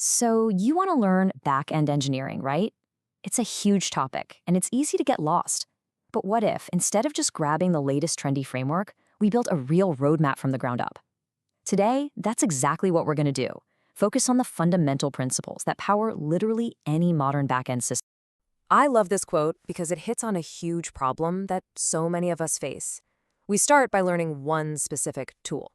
So you want to learn back-end engineering, right? It's a huge topic, and it's easy to get lost. But what if, instead of just grabbing the latest trendy framework, we built a real roadmap from the ground up? Today, that's exactly what we're going to do. Focus on the fundamental principles that power literally any modern back-end system. I love this quote because it hits on a huge problem that so many of us face. We start by learning one specific tool,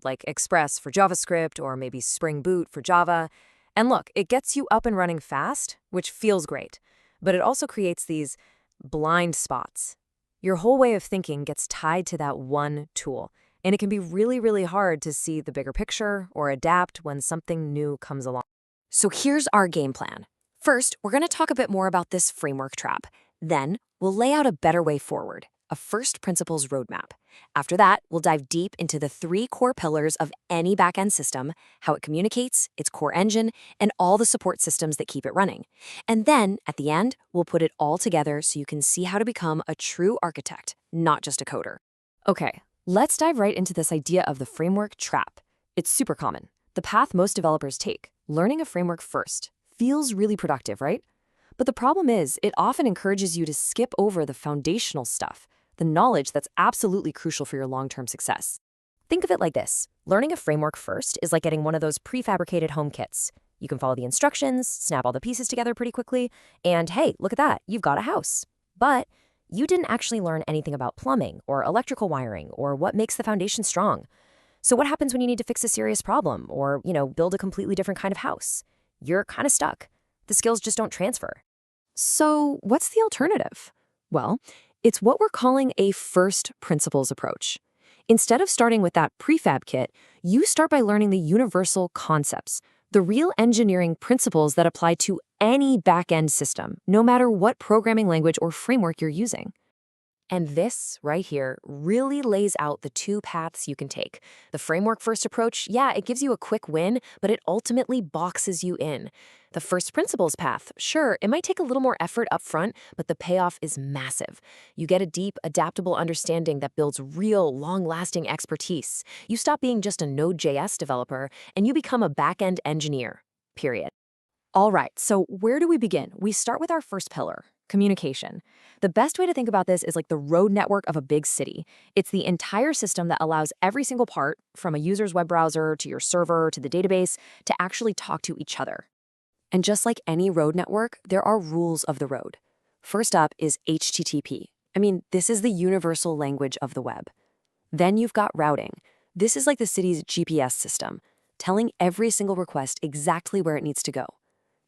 like Express for JavaScript or maybe Spring Boot for Java. And look, it gets you up and running fast, which feels great, but it also creates these blind spots. Your whole way of thinking gets tied to that one tool, and it can be really, really hard to see the bigger picture or adapt when something new comes along. So here's our game plan. First, we're going to talk a bit more about this framework trap. Then, we'll lay out a better way forward, a first principles roadmap. After that, we'll dive deep into the three core pillars of any backend system, how it communicates, its core engine, and all the support systems that keep it running. And then, at the end, we'll put it all together so you can see how to become a true architect, not just a coder. Okay, let's dive right into this idea of the framework trap. It's super common. The path most developers take, learning a framework first, feels really productive, right? But the problem is, it often encourages you to skip over the foundational stuff, the knowledge that's absolutely crucial for your long-term success. Think of it like this. Learning a framework first is like getting one of those prefabricated home kits. You can follow the instructions, snap all the pieces together pretty quickly, and hey, look at that, you've got a house. But you didn't actually learn anything about plumbing or electrical wiring or what makes the foundation strong. So what happens when you need to fix a serious problem or, build a completely different kind of house? You're kind of stuck. The skills just don't transfer. So what's the alternative? Well, it's what we're calling a first principles approach. Instead of starting with that prefab kit, you start by learning the universal concepts, the real engineering principles that apply to any back-end system, no matter what programming language or framework you're using. And this, right here, really lays out the two paths you can take. The framework-first approach, yeah, it gives you a quick win, but it ultimately boxes you in. The first principles path, sure, it might take a little more effort up front, but the payoff is massive. You get a deep, adaptable understanding that builds real, long-lasting expertise. You stop being just a Node.js developer, and you become a back-end engineer, period. All right, so where do we begin? We start with our first pillar, communication. The best way to think about this is like the road network of a big city. It's the entire system that allows every single part, from a user's web browser to your server to the database, to actually talk to each other. And just like any road network, there are rules of the road. First up is HTTP. This is the universal language of the web. Then you've got routing. This is like the city's GPS system, telling every single request exactly where it needs to go.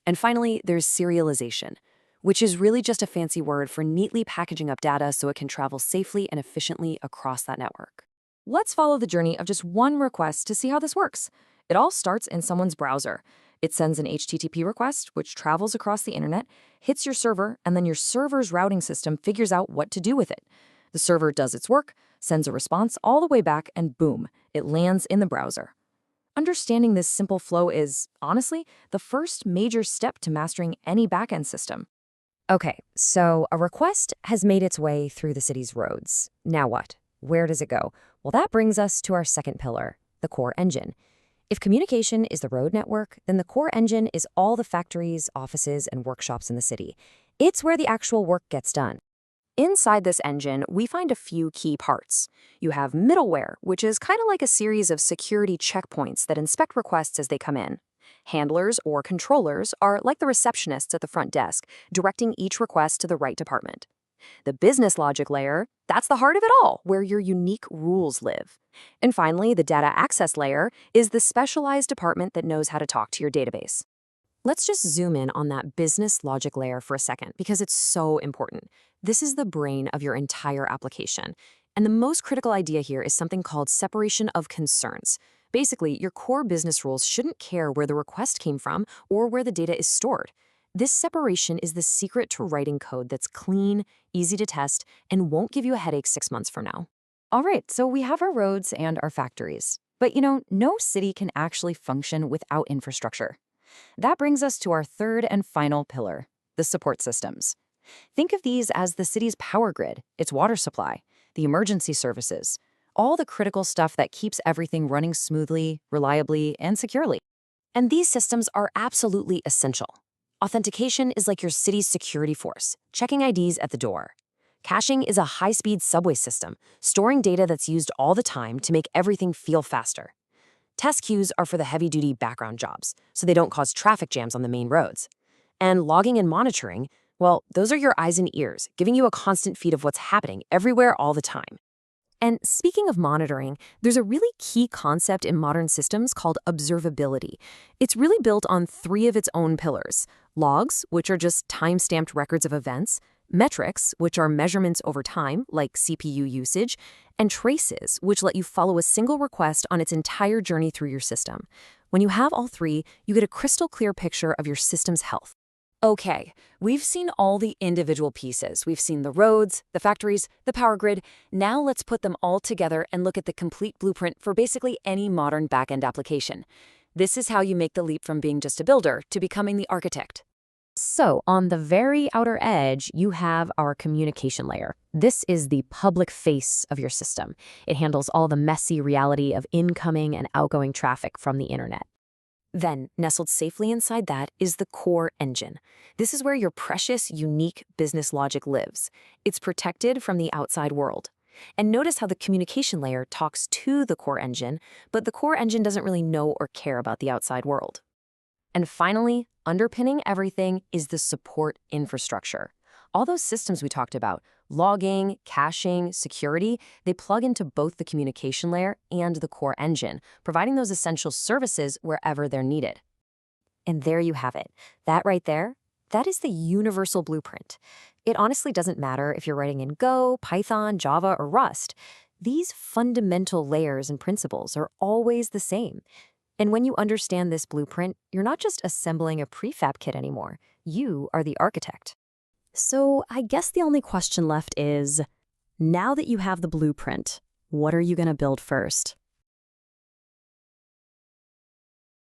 And finally, there's serialization, which is really just a fancy word for neatly packaging up data so it can travel safely and efficiently across that network. Let's follow the journey of just one request to see how this works. It all starts in someone's browser. It sends an HTTP request, which travels across the internet, hits your server, and then your server's routing system figures out what to do with it. The server does its work, sends a response all the way back, and boom, it lands in the browser. Understanding this simple flow is, honestly, the first major step to mastering any backend system. Okay, so a request has made its way through the city's roads. Now what? Where does it go? Well, that brings us to our second pillar, the core engine. If communication is the road network, then the core engine is all the factories, offices, and workshops in the city. It's where the actual work gets done. Inside this engine, we find a few key parts. You have middleware, which is kind of like a series of security checkpoints that inspect requests as they come in. Handlers or controllers are like the receptionists at the front desk, directing each request to the right department. The business logic layer, that's the heart of it all, where your unique rules live. And finally, the data access layer is the specialized department that knows how to talk to your database. Let's just zoom in on that business logic layer for a second because it's so important. This is the brain of your entire application. And the most critical idea here is something called separation of concerns. Basically, your core business rules shouldn't care where the request came from or where the data is stored. This separation is the secret to writing code that's clean, easy to test, and won't give you a headache 6 months from now. All right, so we have our roads and our factories. But no city can actually function without infrastructure. That brings us to our third and final pillar, the support systems. Think of these as the city's power grid, its water supply, the emergency services, all the critical stuff that keeps everything running smoothly, reliably, and securely. And these systems are absolutely essential. Authentication is like your city's security force, checking IDs at the door. Caching is a high-speed subway system, storing data that's used all the time to make everything feel faster. Test queues are for the heavy-duty background jobs, so they don't cause traffic jams on the main roads. And logging and monitoring, well, those are your eyes and ears, giving you a constant feed of what's happening everywhere all the time. And speaking of monitoring, there's a really key concept in modern systems called observability. It's really built on three of its own pillars: logs, which are just time-stamped records of events; metrics, which are measurements over time, like CPU usage; and traces, which let you follow a single request on its entire journey through your system. When you have all three, you get a crystal clear picture of your system's health. Okay, we've seen all the individual pieces. We've seen the roads, the factories, the power grid. Now let's put them all together and look at the complete blueprint for basically any modern backend application. This is how you make the leap from being just a builder to becoming the architect. So, on the very outer edge, you have our communication layer. This is the public face of your system. It handles all the messy reality of incoming and outgoing traffic from the internet. Then, nestled safely inside that is the core engine. This is where your precious, unique business logic lives. It's protected from the outside world. And notice how the communication layer talks to the core engine, but the core engine doesn't really know or care about the outside world. And finally, underpinning everything is the support infrastructure. All those systems we talked about, logging, caching, security, they plug into both the communication layer and the core engine, providing those essential services wherever they're needed. And there you have it. That right there, that is the universal blueprint. It honestly doesn't matter if you're writing in Go, Python, Java, or Rust. These fundamental layers and principles are always the same. And when you understand this blueprint, you're not just assembling a prefab kit anymore. You are the architect. So I guess the only question left is, now that you have the blueprint, what are you going to build first?